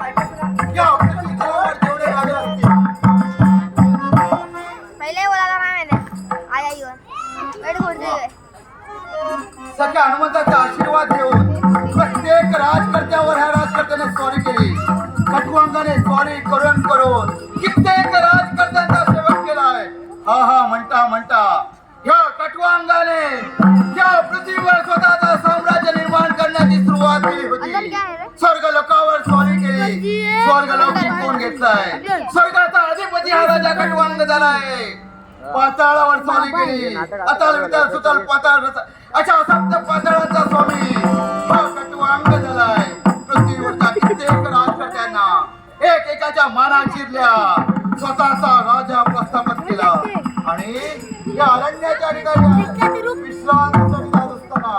या आपल्याची तलवार जेवढे राजा असतील पहिले बोलायला नाही माहिती आई आई वेट करते सख्या हनुमंताचा आशीर्वाद घेऊन प्रत्येक राजकर्त्यावर ह्या राजकर्त्याने स्वारी केली. खटवांगाने स्वारी करून करून कित्येक राजकर्त्यांचा सेवक केलाय. हा हा म्हणता म्हणता ह्या खटवांगाने या पृथ्वीवर स्वतःचा साम्राज्य निर्माण करण्याची सुरुवात केली होती. स्वर्ग लोकावर स्वारी केली. स्वर्ग लोक जिंकून घेतलाय. स्वर्गाचा अधिपती हा राजा खटवांग झालाय. पाताळावर स्वारी केली. अताल विताल सुताल पाताळ अशा सप्त पाताळाचा स्वामी हा खटवांग झालाय. पृथ्वीवरच्या कित्येक राजकर्त्यांना एक एकाच्या माना चिरल्या. स्वतःचा राजा प्रस्थापित केला आणि या अरण्याच्या ठिकाणी विश्रांती जात असताना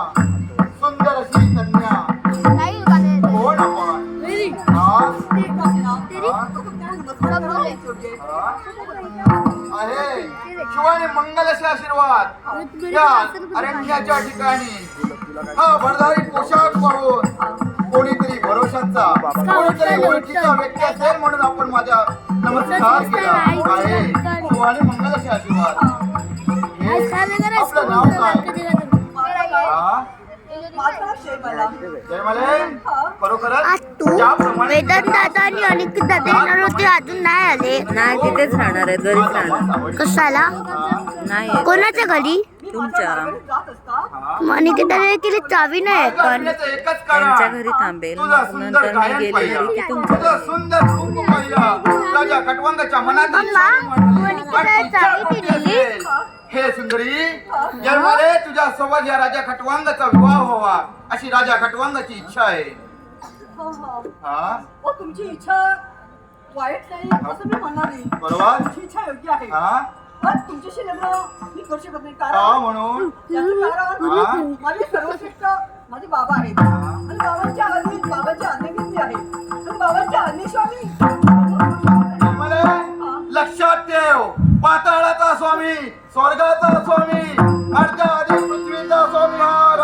सुंदर अशी कन्या कोण आपण आहे शिवाने मंगल असे आशीर्वाद या अरण्याच्या ठिकाणी हा भरधारी पोशाख पाहून कोणीतरी भरोशाचा कोणीतरी ओळखीचा व्यक्ती असेल म्हणून आपण माझा नमस्कार केला आहे. शिवाने मंगल असे आशीर्वाद. आपलं नाव काय? वेदांत दादा आणि अनेक दादा येणार होते अजून नाही आले. नाही तिथेच राहणार आहेत घरीच राहणार कशाला नाही कोणाच्या घरी तुमच्या अनिकेताने केली चावी नाही पण त्यांच्या घरी थांबेल नंतर मी गेली घरी की तुमच्या तुझं सुंदर रूप पाहिलं राजा खटवांगाच्या मनात चावी दिलेली हे सुंदरी जन्माले तुझ्या सोबत या राजा खटवांगाचा विवाह व्हावा अशी राजा खटवांगाची इच्छा आहे. हा तुमची इच्छा वाईट नाही असं मी म्हणणार नाही. बरोबर तुमची इच्छा योग्य आहे. हा पण तुमच्याशी लग्न मी करू शकत नाही का कारण म्हणून याचं कारण माझे सर्वश्रेष्ठ माझे बाबा आहेत आणि बाबांच्या आज्ञा घेतली आहे आणि बाबांच्या आज्ञेशिवाय मला लक्षात ठेव पाताळाचा स्वामी स्वर्गाचा स्वामी अर्ध्या आधी पृथ्वीचा स्वामी हा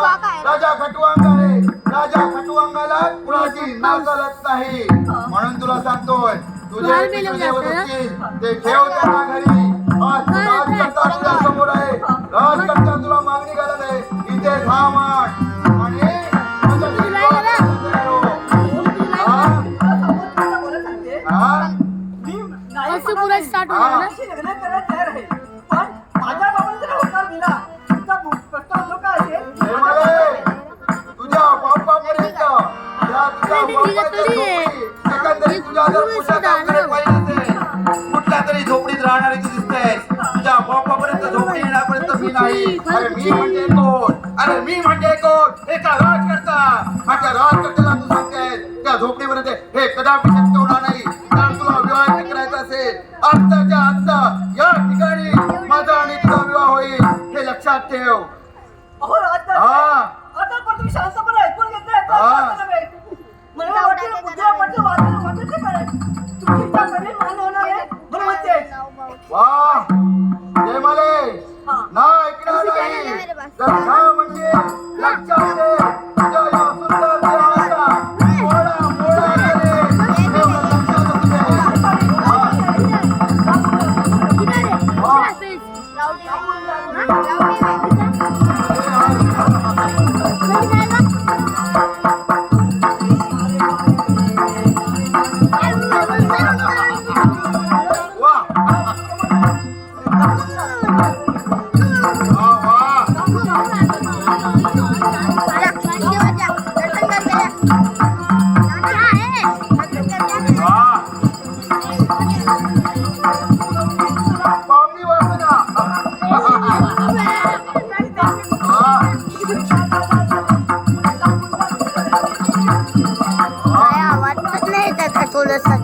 राजा खटवांग आहे. राजा खटवांगाला कुणाची नाव चालत नाही म्हणून तुला सांगतोय तुझे देवत असतील ते ठेव त्यांना घरी. आज राजकर्ता तुझ्या समोर आहे. राजकर्ता तुला मागणी करत आहे इथे थांब आणि लग्न करायला तयार आहे पण माझ्या बाबांनी जर होकार दिला तुमचा प्रस्ताव जो काय असेल तुझ्या बापापर्यंत तुझ्या जर पोशाखाकडे पाहिजे असेल कुठल्या तरी झोपडीत राहणारी तू दिसतेस. तुझ्या बापापर्यंत झोपडी येण्यापर्यंत मी नाही. अरे मी म्हणजे कोण? अरे मी म्हणजे कोण? एका राजकर्ता. माझ्या राजकर्त्याला तू सांगतेस त्या झोपडीपर्यंत हे कदापि शक्य होणार नाही. कारण तुला विवाह करायचा असेल आत्ताच्या आत्ता या ठिकाणी माझा आणि तुझा विवाह होईल हे लक्षात ठेव. अहो राजकर्ता आता पण तुम्ही शांतपणे ऐकून घेतलंय मला वाटेल उद्या म्हटलं वाटलं काय तुमची इच्छा कधी मान होणार आहे म्हणून म्हणते वा जय माले ना ऐकणार नाही तर हा म्हणजे लक्षात ठेव तुझ्या या सुंदर देहाचा मोडा मोडा आवाज नाही येतात का थोडंसं